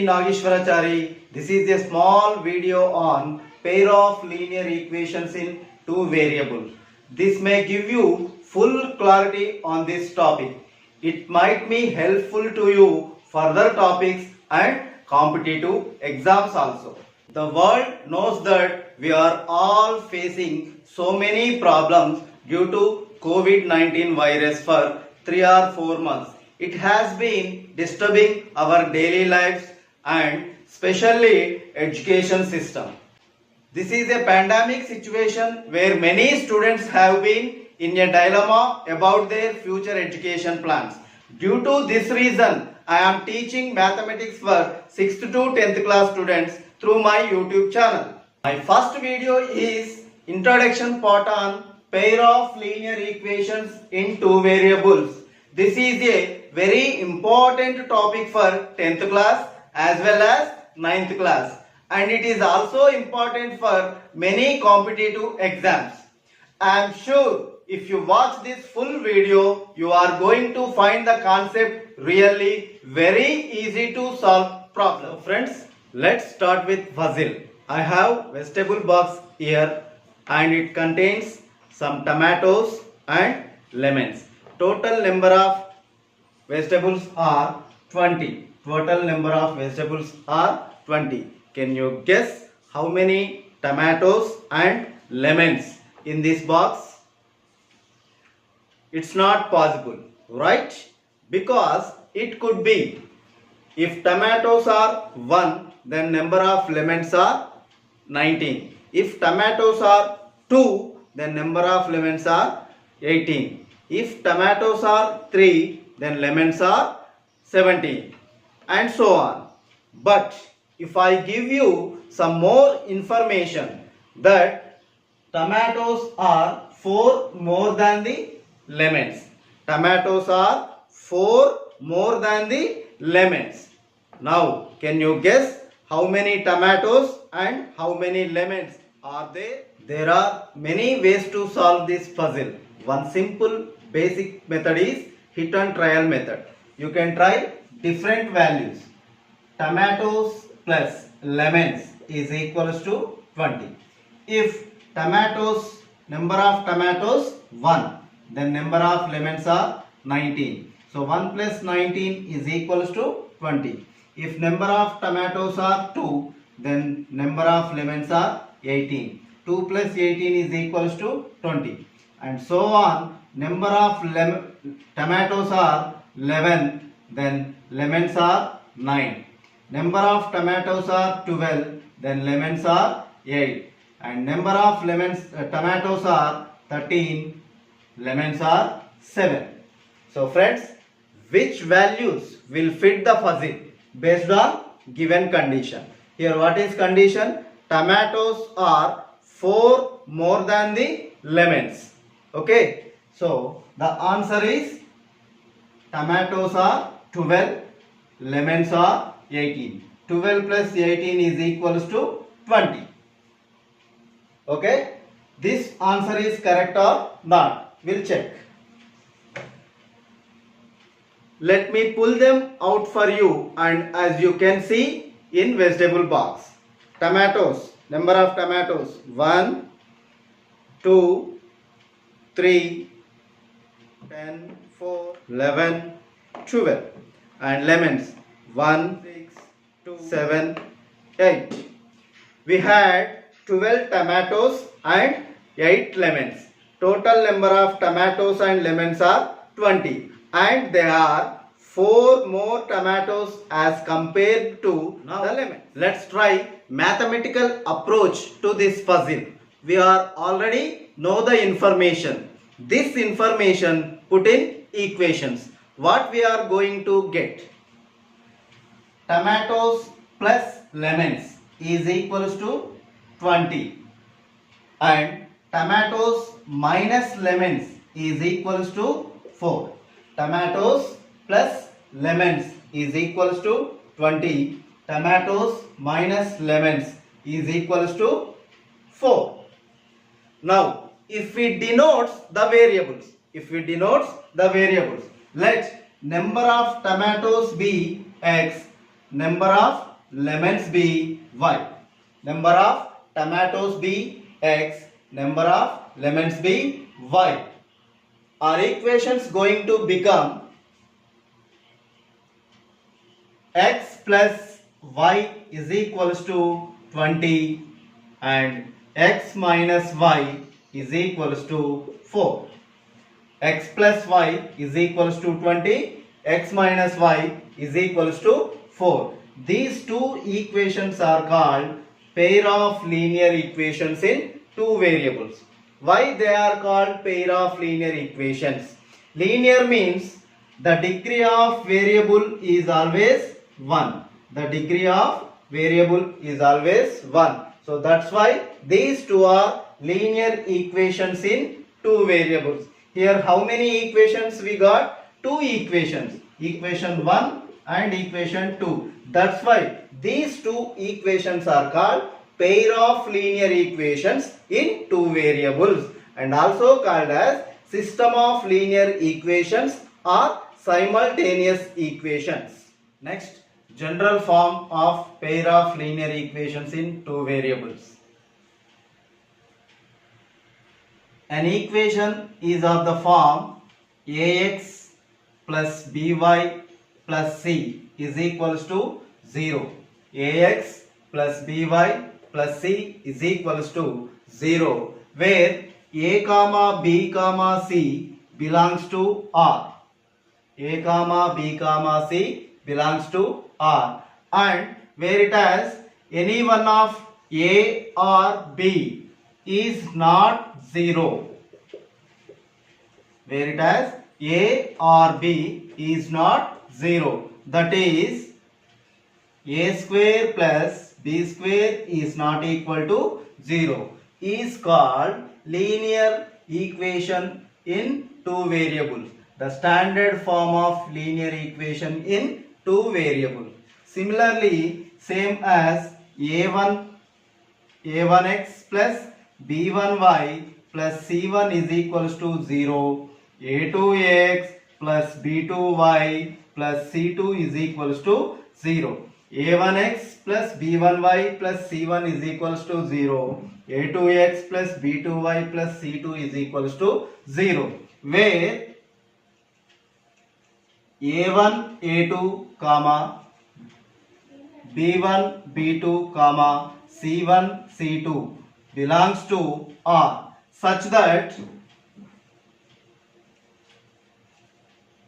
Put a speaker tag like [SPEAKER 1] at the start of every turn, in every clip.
[SPEAKER 1] Nageshwarachari. This is a small video on pair of linear equations in two variables. This may give you full clarity on this topic. It might be helpful to you further topics and competitive exams also. The world knows that we are all facing so many problems due to COVID-19 virus for 3 or 4 months. It has been disturbing our daily lives and especially education system. This is a pandemic situation where many students have been in a dilemma about their future education plans. Due to this reason, I am teaching mathematics for 6th to 10th class students through my YouTube channel. My first video is introduction part on pair of linear equations in two variables. This is a very important topic for 10th class as well as 9th class, and it is also important for many competitive exams. I am sure if you watch this full video, you are going to find the concept really very easy to solve problem. So friends, let's start with puzzle. I have vegetable box here and it contains some tomatoes and lemons. Total number of vegetables are 20. Total number of vegetables are 20. Can you guess how many tomatoes and lemons in this box? It's not possible, right? Because it could be, if tomatoes are 1, then number of lemons are 19. If tomatoes are 2, then number of lemons are 18. If tomatoes are 3, then lemons are 17, and so on. But if I give you some more information that tomatoes are 4 more than the lemons. Tomatoes are 4 more than the lemons. Now, can you guess how many tomatoes and how many lemons are there? There are many ways to solve this puzzle. One simple basic method is hit and trial method. You can try different values. Tomatoes plus lemons is equals to 20. If tomatoes, number of tomatoes 1, then number of lemons are 19. So 1 plus 19 is equals to 20. If number of tomatoes are 2, then number of lemons are 18. 2 plus 18 is equals to 20. And so on. Number of tomatoes are 11, then lemons are 9. Number of tomatoes are 12, then lemons are 8. And number of tomatoes are 13, lemons are 7. So friends, which values will fit the puzzle based on given condition? Here what is condition? Tomatoes are 4 more than the lemons. Okay. So the answer is tomatoes are 12, lemons are 18. 12 plus 18 is equals to 20. Okay. This answer is correct or not? We'll check. Let me pull them out for you, and as you can see in vegetable box. Tomatoes, number of tomatoes 1, 2, 3, 10, 4, 11, 12, and lemons 1, 6, 2, 7, 8. We had 12 tomatoes and 8 lemons. Total number of tomatoes and lemons are 20, and there are 4 more tomatoes as compared to the lemons. Let's try mathematical approach to this puzzle. We are already know the information. This information put in equations. What we are going to get? Tomatoes plus lemons is equals to 20, and tomatoes minus lemons is equals to 4. Tomatoes plus lemons is equals to 20. Tomatoes minus lemons is equals to 4. Now, if we denote the variables, let number of tomatoes be x, number of lemons be y. Number of tomatoes be x. Number of lemons be y. Our equations going to become x plus y is equals to 20 and x minus y is equals to 4. X plus y is equals to 20, x minus y is equals to 4. These two equations are called pair of linear equations in two variables. Why they are called pair of linear equations? Linear means the degree of variable is always 1. The degree of variable is always 1. So that's why these two are linear equations in two variables. Here how many equations we got? Two equations. Equation 1 and equation 2. That's why these two equations are called pair of linear equations in two variables and also called as system of linear equations or simultaneous equations. Next, general form of pair of linear equations in two variables. An equation is of the form ax plus by plus c is equals to 0. Ax plus by plus c is equals to 0 where a comma b comma c belongs to R. A comma b comma c belongs to R and where it has any one of a or b is not 0. Where it has a or b is not 0. That is a square plus b square is not equal to 0 is called linear equation in two variables. The standard form of linear equation in two variables. Similarly, same as a1x plus b1y plus c1 is equals to 0. a2x plus b2y plus c2 is equals to 0. a1x plus b1y plus c1 is equals to 0. a2x plus b2y plus c2 is equals to 0. Where a1 a2 comma b1 b2 comma c1 c2 belongs to R such that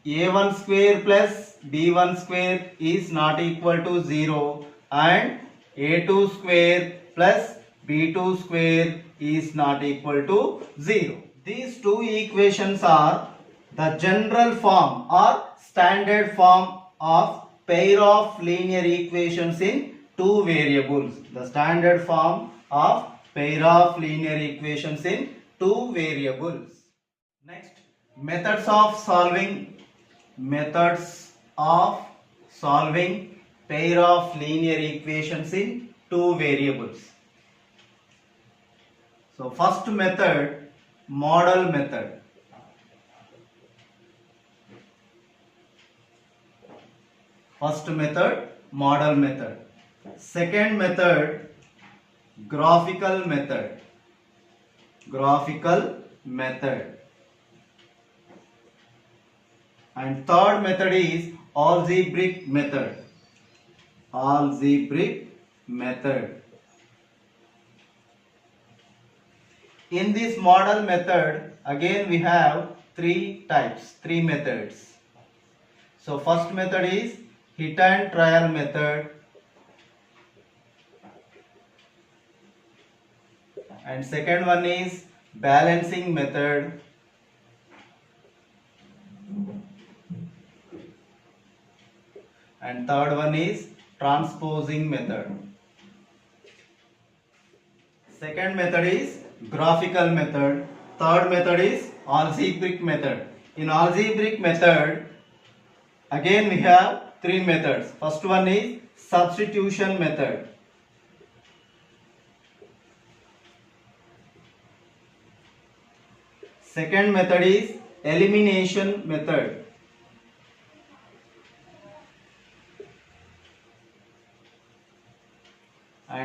[SPEAKER 1] a1 square plus b1 square is not equal to 0 and a2 square plus b2 square is not equal to 0. These two equations are the general form or standard form of pair of linear equations in two variables. The standard form of pair of linear equations in two variables. Next, methods of solving pair of linear equations in two variables. So first method, model method. First method, model method. Second method, graphical method. Graphical method. And third method is algebraic method. Algebraic method. In this model method, again we have three methods. So first method is hit and trial method. And second one is balancing method. And third one is transposing method. Second method is graphical method. Third method is algebraic method. In algebraic method, again we have three methods. First one is substitution method. Second method is elimination method.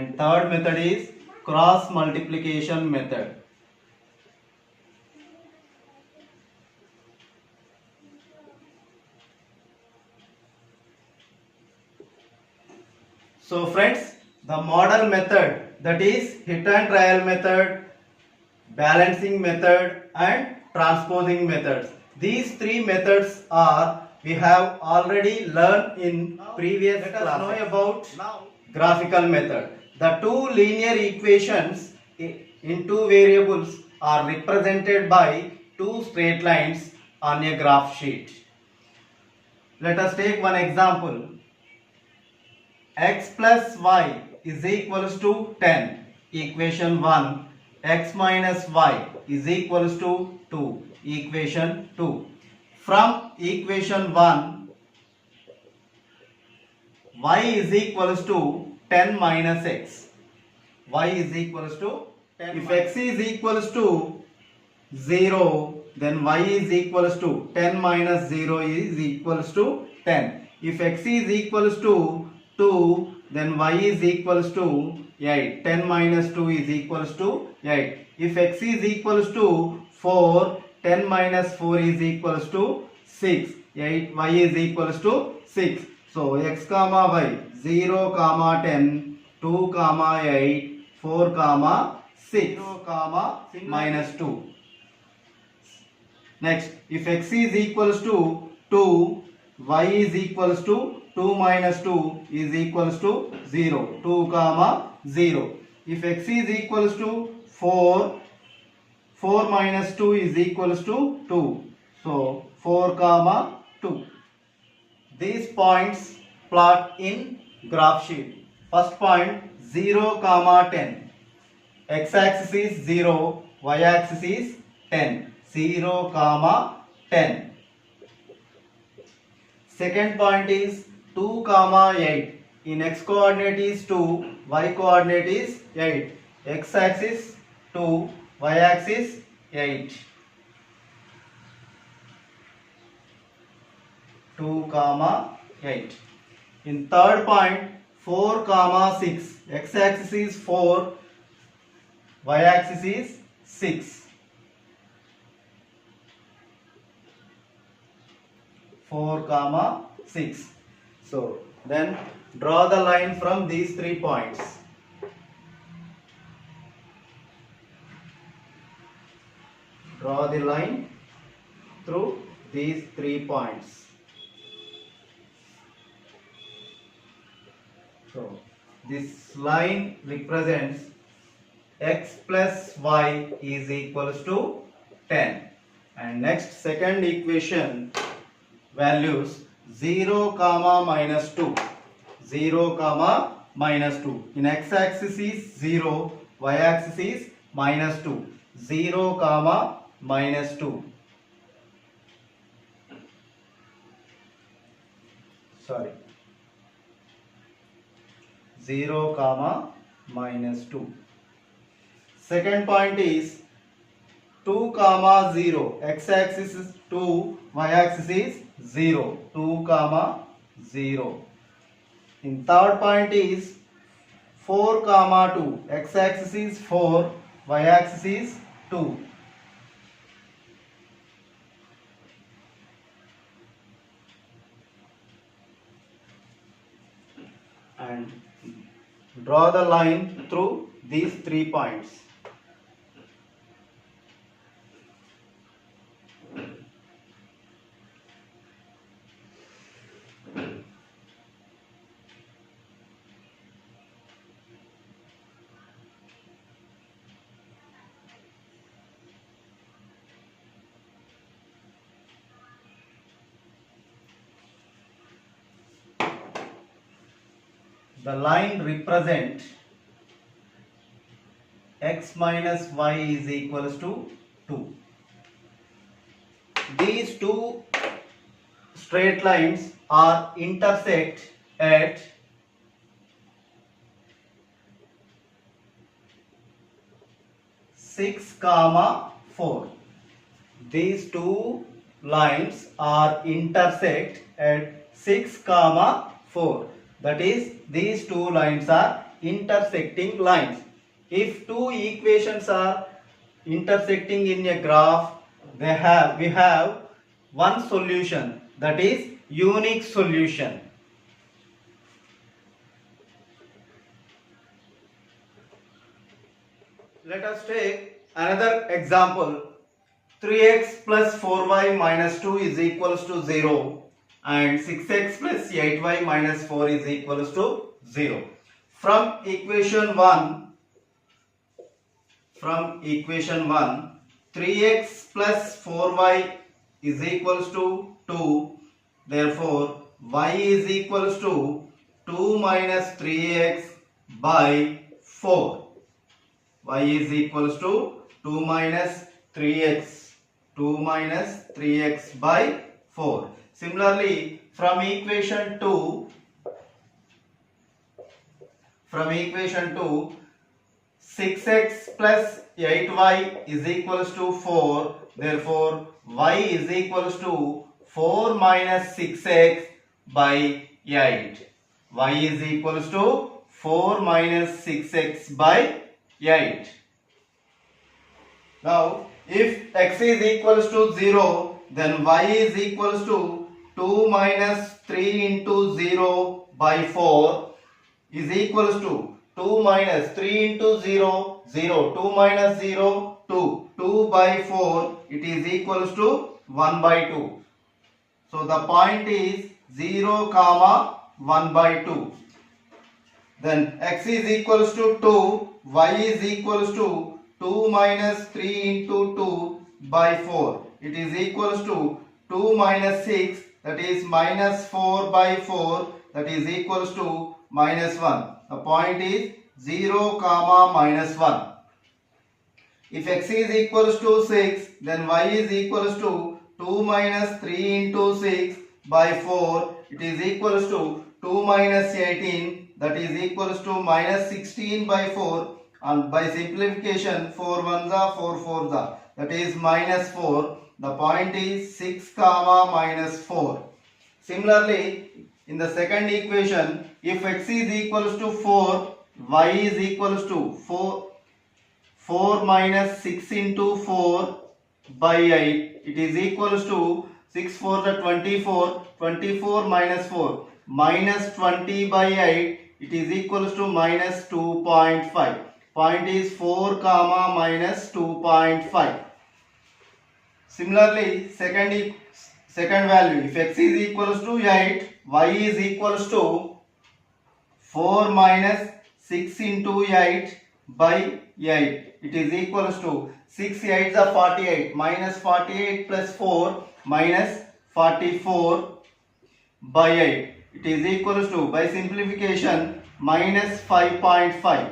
[SPEAKER 1] and third method is cross multiplication method. So friends, the model method, that is hit and trial method, balancing method and transposing methods. These three methods are we have already learned in previous classes. Let us know about graphical method. The two linear equations in two variables are represented by two straight lines on a graph sheet. Let us take one example. X plus y is equals to 10. Equation 1. X minus y is equals to 2. Equation 2. From equation 1, y is equals to 10 minus x. Y is equals to 10. If x is equals to 0, then y is equals to 10 minus 0 is equals to 10. If x is equals to 2, then y is equals to 8. 10 minus 2 is equals to 8. If x is equals to 4, 10 minus 4 is equals to 6. 8, y is equals to 6. So x comma y 0 comma 10, 2 comma 8, 4 comma 6, 0 comma minus 2. Next, if x is equals to 2, y is equals to 2 minus 2 is equals to 0. 2 comma 0. If x is equals to 4, 4 minus 2 is equals to 2. So 4 comma 2. These points plot in graph sheet. First point 0 comma 10. X axis is 0, y axis is 10. 0 comma 10. Second point is 2 comma 8. In x coordinate is 2, y coordinate is 8. X axis 2, y axis 8. 2 comma 8. In third point 4 comma 6. X axis is 4, y axis is 6. 4 comma 6. So then draw the line from these 3 points. Draw the line through these 3 points. So this line represents x plus y is equals to 10. And next, second equation values 0 comma minus 2. 0 comma minus 2. In x axis is 0, y axis is minus 2. 0 comma minus 2. Sorry. 0 comma minus 2. Second point is 2 comma 0. X axis is 2, y axis is 0. 2 comma 0. In third point is 4 comma 2. X axis is 4, y axis is 2. And draw the line through these 3 points. The line represent x minus y is equals to 2. These two straight lines are intersect at 6 comma 4. These two lines are intersect at 6 comma 4. That is, these two lines are intersecting lines. If two equations are intersecting in a graph, we have one solution, that is unique solution. Let us take another example. 3x plus 4y minus 2 is equals to 0 and 6x plus 8y minus 4 is equals to 0. From equation 1, 3x plus 4y is equals to 2. Therefore, y is equals to 2 minus 3x by 4. Y is equals to 2 minus 3x. 2 minus 3x by 4. Similarly, from equation 2, 6x plus 8y is equals to 4. Therefore, y is equals to 4 minus 6x by 8. Y is equals to 4 minus 6x by 8. Now, if x is equals to 0, then y is equals to 2 minus 3 into 0 by 4 is equals to 2 minus 3 into 0, 0, 2 minus 0, 2, 2 by 4, it is equals to 1 by 2. So, the point is 0, comma 1 by 2. Then x is equals to 2, y is equals to 2 minus 3 into 2 by 4. It is equals to 2 minus 6, that is minus 4 by 4, that is equals to minus 1. The point is 0, comma minus 1. If x is equals to 6, then y is equals to 2 minus 3 into 6 by 4. It is equals to 2 minus 18, that is equals to minus 16 by 4. And by simplification, 4 ones are 4 fours are, that is minus 4. The point is 6, comma minus 4. Similarly, in the second equation, if x is equals to 4, y is equals to 4 minus 6 into 4 by 8. It is equals to 6 4 the 24, 24 minus 4, minus 20 by 8. It is equals to minus 2.5. Point is 4, comma minus 2.5. Similarly, second value, if x is equals to 8, y is equals to 4 minus 6 into 8 by 8. It is equals to 6 8s are 48, minus 48 plus 4 minus 44 by 8. It is equals to, by simplification, minus 5.5.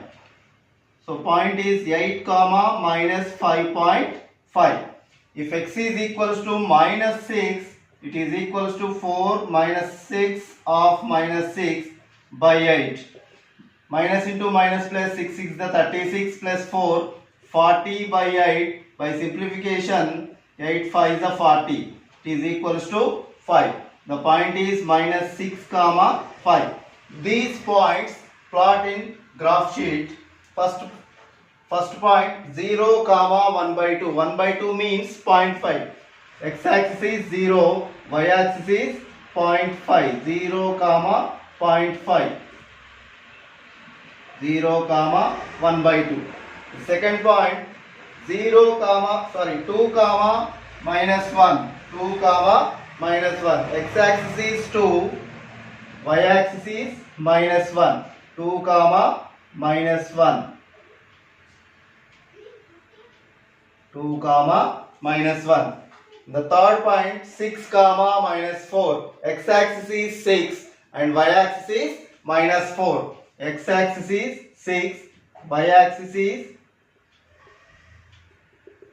[SPEAKER 1] So point is 8, comma minus 5.5. If x is equals to minus 6, it is equals to 4 minus 6 of minus 6 by 8. Minus into minus plus 6 is the 36 plus 4, 40 by 8. By simplification, 8 5 is the 40. It is equals to 5. The point is minus 6, comma 5. These points plot in graph sheet. First point 0, comma 1 by 2. 1 by 2 means 0.5. X-axis is 0, y-axis is 0.5. 0, comma 0.5. 0, comma 1 by 2. Second point 2, comma minus 1. 2, comma minus 1. X-axis is 2, y-axis is minus 1. 2, comma minus 1. 2, comma minus 1. The third point 6, comma minus 4. X-axis is 6 and y-axis is minus 4. X-axis is 6, y-axis is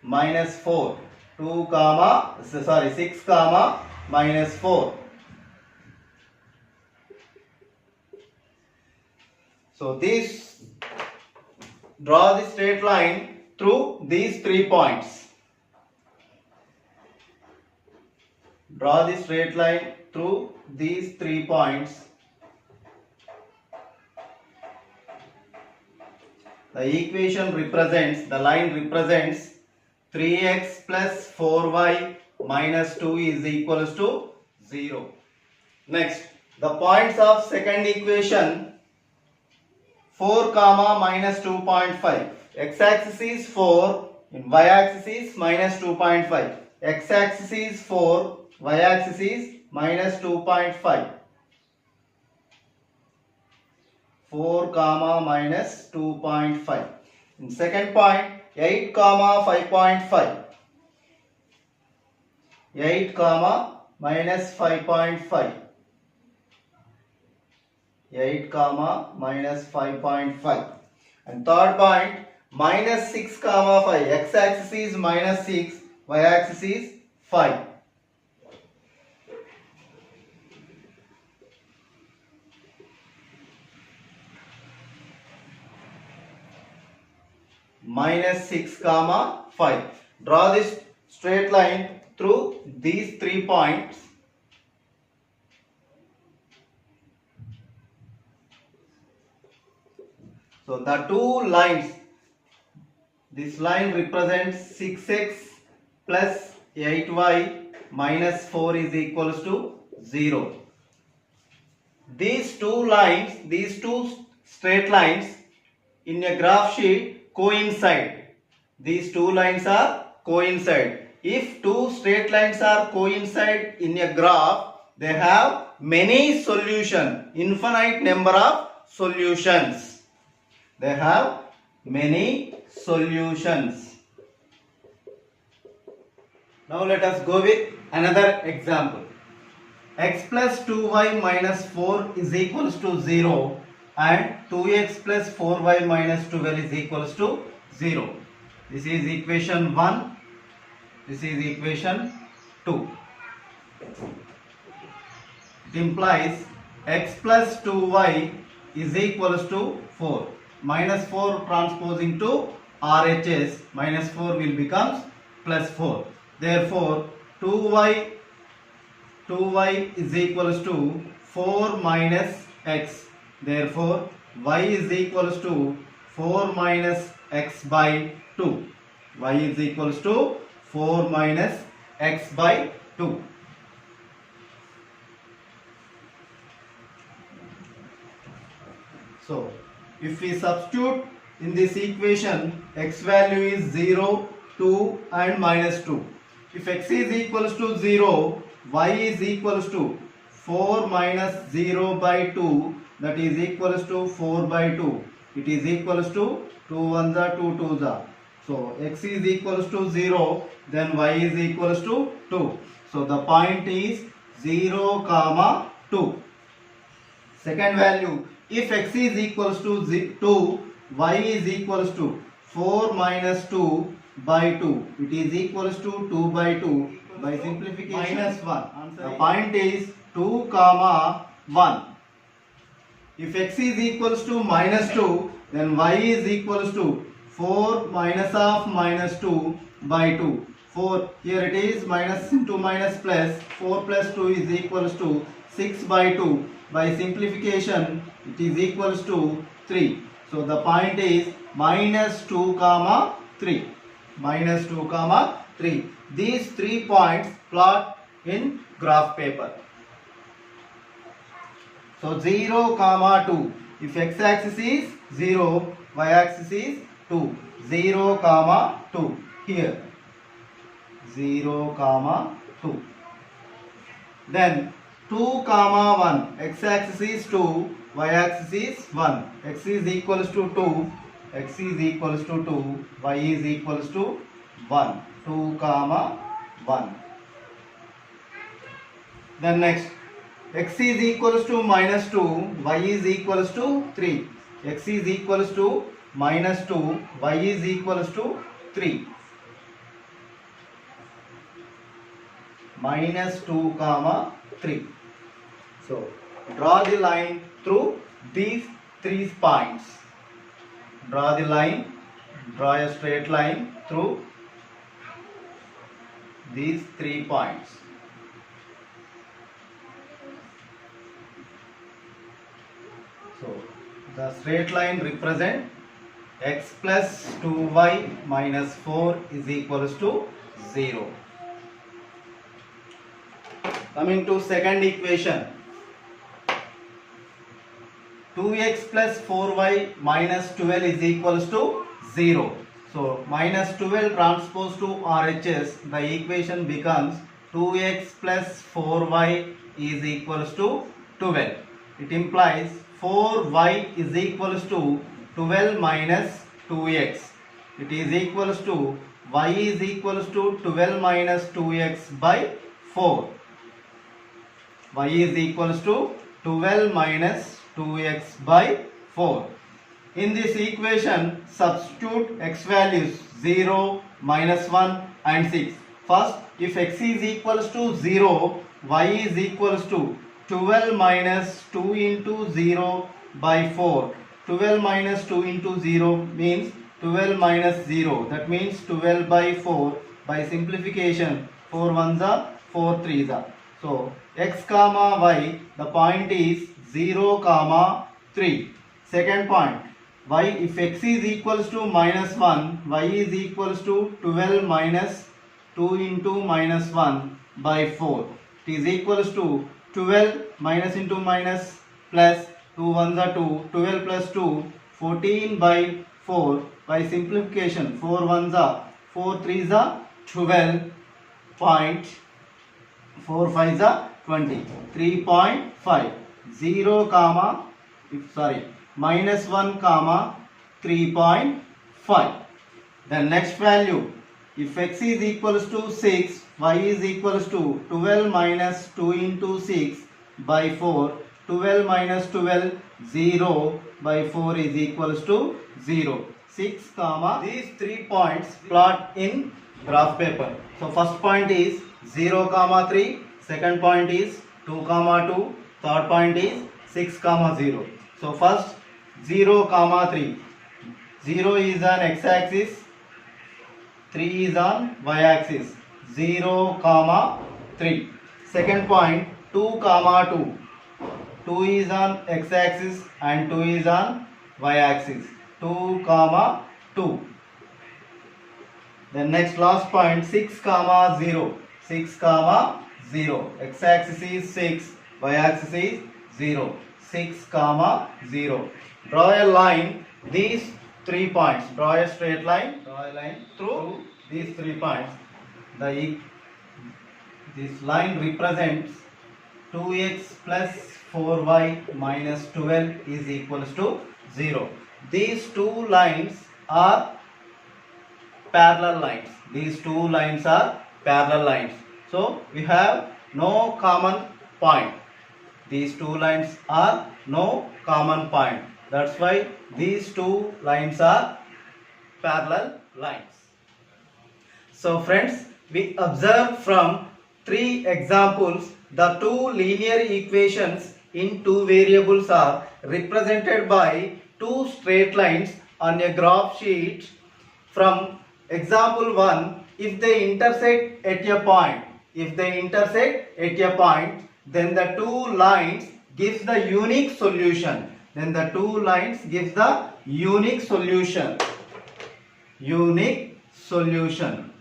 [SPEAKER 1] minus 4. 6, comma minus 4. So this, draw the straight line through these 3 points. Draw the straight line through these 3 points. The equation represents, the line represents 3x plus 4y minus 2 is equals to 0. Next, the points of second equation 4 comma minus 2.5. X-axis is 4, in y-axis is minus 2.5. X-axis is 4, y-axis is minus 2.5. 4 comma minus 2.5. In second point, 8 comma 5.5. 8 comma minus 5.5. 8 comma minus 5.5. And third point, minus 6 comma 5. X-axis is minus 6, y-axis is 5. Minus 6 comma 5. Draw this straight line through these 3 points. So the two lines, this line represents 6x plus 8y minus 4 is equals to 0. These two lines, these two straight lines in a graph sheet coincide. These two lines are coincide. If two straight lines are coincide in a graph, they have many solutions, infinite number of solutions. They have many solutions. Now let us go with another example. X plus 2y minus 4 is equals to 0 and 2x plus 4y minus 12 is equals to 0. This is equation 1. This is equation 2. It implies x plus 2y is equals to 4. Minus 4 transposing to RHS, minus 4 will become plus 4. Therefore, 2y is equals to 4 minus x. Therefore, y is equals to 4 minus x by 2. Y is equals to 4 minus x by 2. So, if we substitute in this equation, x value is 0, 2 and minus 2. If x is equals to 0, y is equals to 4 minus 0 by 2, that is equals to 4 by 2. It is equals to 2 1s are 2 2s are. So x is equals to 0, then y is equals to 2. So the point is 0 comma 2. Second value, if x is equals to 2, y is equals to 4 minus 2 by 2. It is equals to 2 by 2. By simplification, minus 1. The point is 2 comma 1. If x is equals to minus 2, then y is equals to 4 minus of minus 2 by 2. 4, here it is minus into minus plus, 4 plus 2 is equals to 6 by 2. By simplification, it is equals to 3. So the point is minus 2 comma 3. Minus 2 comma 3. These 3 points plot in graph paper. So 0 comma 2. If x-axis is 0, y-axis is 2. 0 comma 2. Here 0 comma 2. Then 2 comma 1. X-axis is 2, y-axis is 1. X is equals to 2. X is equals to 2. Y is equals to 1. 2 comma 1. Then next, x is equals to minus 2. Y is equals to 3. X is equals to minus 2. Y is equals to 3. Minus 2 comma 3. So, draw the line through these 3 points. Draw the line, draw a straight line through these 3 points. So, the straight line represent x plus 2y minus 4 is equals to 0. Coming to second equation, 2x plus 4y minus 12 is equals to 0. So minus 12 transpose to RHS, the equation becomes 2x plus 4y is equals to 12. It implies 4y is equals to 12 minus 2x. It is equals to y is equals to 12 minus 2x by 4. Y is equals to 12 minus 2x by 4. In this equation, substitute x values 0, minus 1 and 6. First, if x is equals to 0, y is equals to 12 minus 2 into 0 by 4. 12 minus 2 into 0 means 12 minus 0. That means 12 by 4. By simplification, 4 ones are 4 threes are. So, x comma y, the point is 0 comma 3. Second point, y, if x is equals to minus 1, y is equals to 12 minus 2 into minus 1 by 4. It is equals to 12 minus into minus plus 2 ones are 2, 12 plus 2, 14 by 4. By simplification, 4 ones are 4 threes are 12 point 4 5s are 20. 3.5 0 comma minus 1 comma 3.5. Then next value, if x is equals to 6, y is equals to 12 minus 2 into 6 by 4. 12 minus 12, 0 by 4 is equals to 0. 6 comma, these 3 points plot in graph paper. So first point is 0 comma 3, second point is 2 comma 2, third point is 6 comma 0. So first 0 comma 3. 0 is on x axis, 3 is on y axis. 0 comma 3. Second point 2 comma 2. 2 is on x axis and 2 is on y axis. 2 comma 2. Then next last point 6 comma 0. 6 comma 0. X axis is 6, y axis is 0. 6 comma 0. Draw a line, these 3 points. Draw a straight line. Draw a line through these 3 points. This line represents 2x plus 4y minus 12 is equals to 0. These two lines are parallel lines. These two lines are parallel lines. So we have no common point. These two lines are no common point. That's why these two lines are parallel lines. So friends, we observe from 3 examples the two linear equations in two variables are represented by two straight lines on a graph sheet. From example 1, if they intersect at a point, then the two lines gives the unique solution. Unique solution.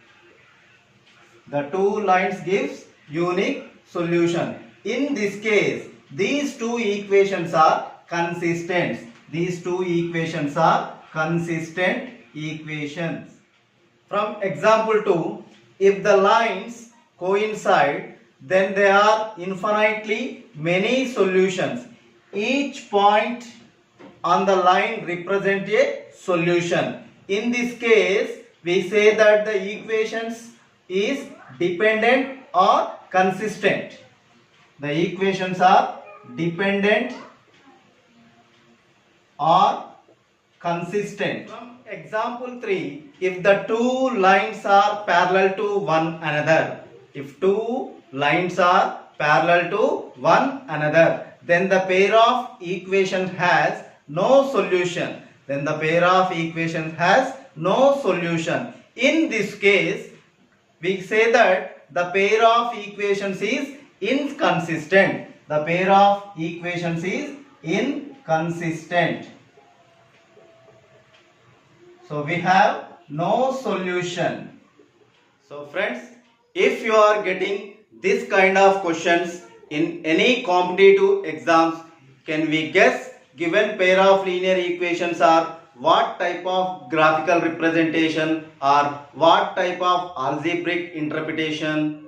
[SPEAKER 1] The two lines gives unique solution. In this case, these two equations are consistent. Consistent equations. From example 2, if the lines coincide, then there are infinitely many solutions. Each point on the line represents a solution. In this case, we say that the equations is dependent or consistent. The equations are dependent or consistent. From example 3, if the two lines are parallel to one another, then the pair of equations has no solution. In this case, we say that the pair of equations is inconsistent. So we have no solution. So friends, if you are getting this kind of questions in any competitive exams, can we guess given pair of linear equations are what type of graphical representation or what type of algebraic interpretation?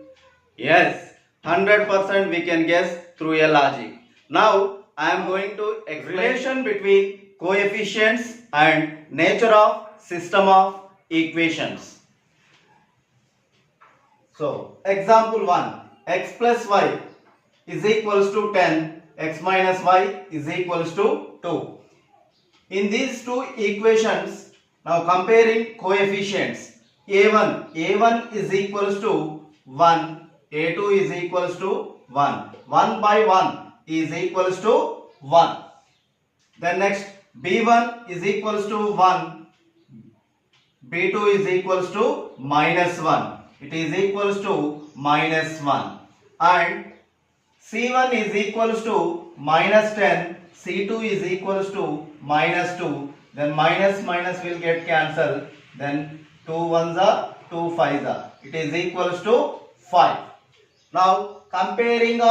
[SPEAKER 1] Yes, 100% we can guess through a logic. Now I am going to explain relation between coefficients and nature of system of equations. So example 1, x plus y is equals to 10, x minus y is equals to 2. In these two equations, now comparing coefficients, a1 is equals to 1, a2 is equals to 1, 1 by 1 is equals to 1. Then next b1 is equals to 1, b2 is equals to minus 1, it is equals to minus 1, and c1 is equals to minus 10, c2 is equals to minus 2, then minus minus will get cancelled, then 2 ones are 2 fives are, it is equals to 5. Now comparison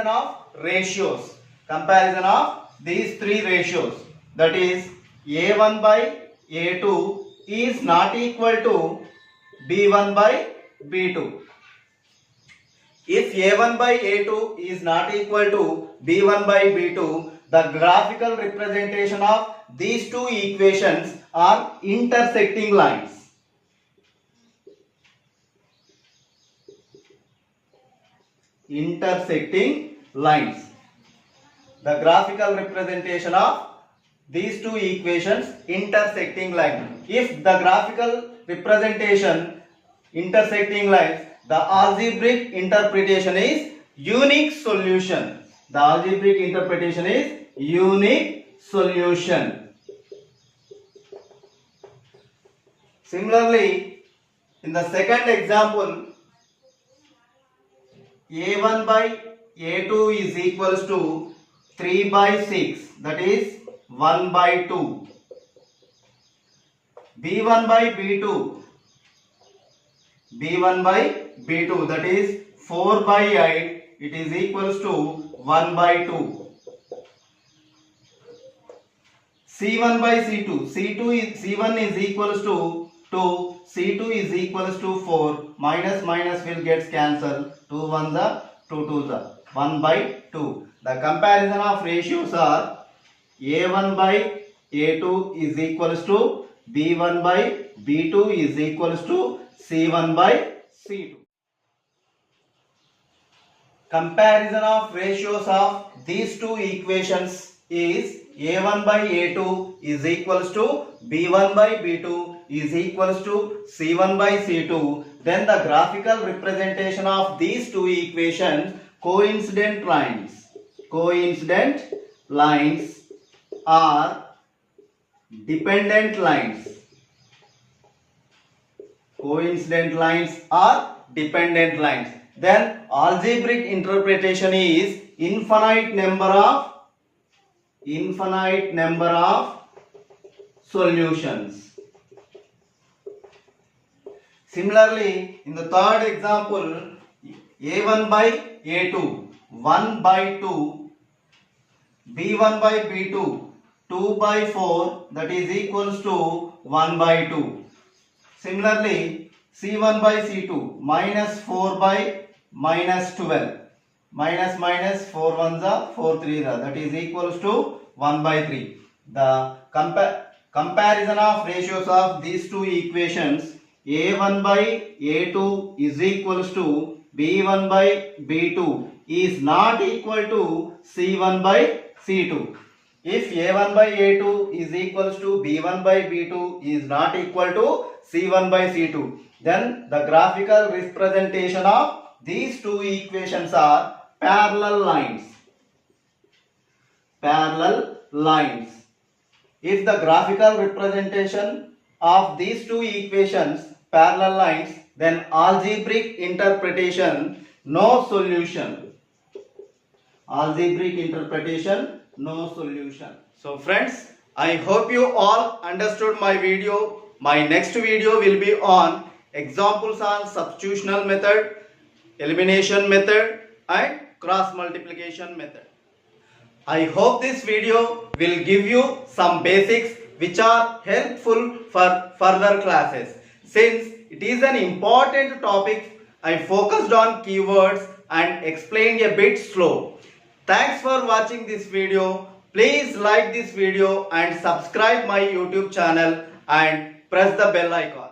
[SPEAKER 1] of ratios, comparison of these three ratios, that is a1 by a2 is not equal to b1 by b2. If a1 by a2 is not equal to b1 by b2, the graphical representation of these two equations are intersecting lines. Intersecting lines. The graphical representation of these two equations intersecting line. If the graphical representation intersecting lines, the algebraic interpretation is unique solution. The algebraic interpretation is unique solution. Similarly, in the second example, a1 by a2 is equals to 3 by 6, that is 1 by 2. b1 by b2, that is 4 by 8, it is equals to 1 by 2. c1 by c2, c1 is equals to 2, c2 is equals to 4, minus minus will get cancelled, 2 ones are 2 twos are 1 by 2. The comparison of ratios are a1 by a2 is equals to b1 by b2 is equals to c1 by c2. Comparison of ratios of these two equations is a1 by a2 is equals to b1 by b2 is equals to c1 by c2. Then the graphical representation of these two equations, coincident lines are dependent lines. Coincident lines are dependent lines. Then algebraic interpretation is infinite number of solutions. Similarly, in the third example, a1 by a2 1 by 2, b1 by b2 2 by 4, that is equals to 1 by 2. Similarly, c1 by c2 minus 4 by minus 12, minus minus 4 ones are 4 threes are, that is equals to 1 by 3. The comparison of ratios of these two equations, a1 by a2 is equals to b1 by b2 is not equal to c1 by c2. If a1 by a2 is equals to b1 by b2 is not equal to c1 by c2, then the graphical representation of these two equations are parallel lines. Parallel lines. If the graphical representation of these two equations parallel lines, then algebraic interpretation no solution. Algebraic interpretation no solution. So friends, I hope you all understood my video. My next video will be on examples on substitutional method, elimination method and cross multiplication method. I hope this video will give you some basics which are helpful for further classes. Since it is an important topic, I focused on keywords and explained a bit slow. Thanks for watching this video. Please like this video and subscribe my YouTube channel and press the bell icon.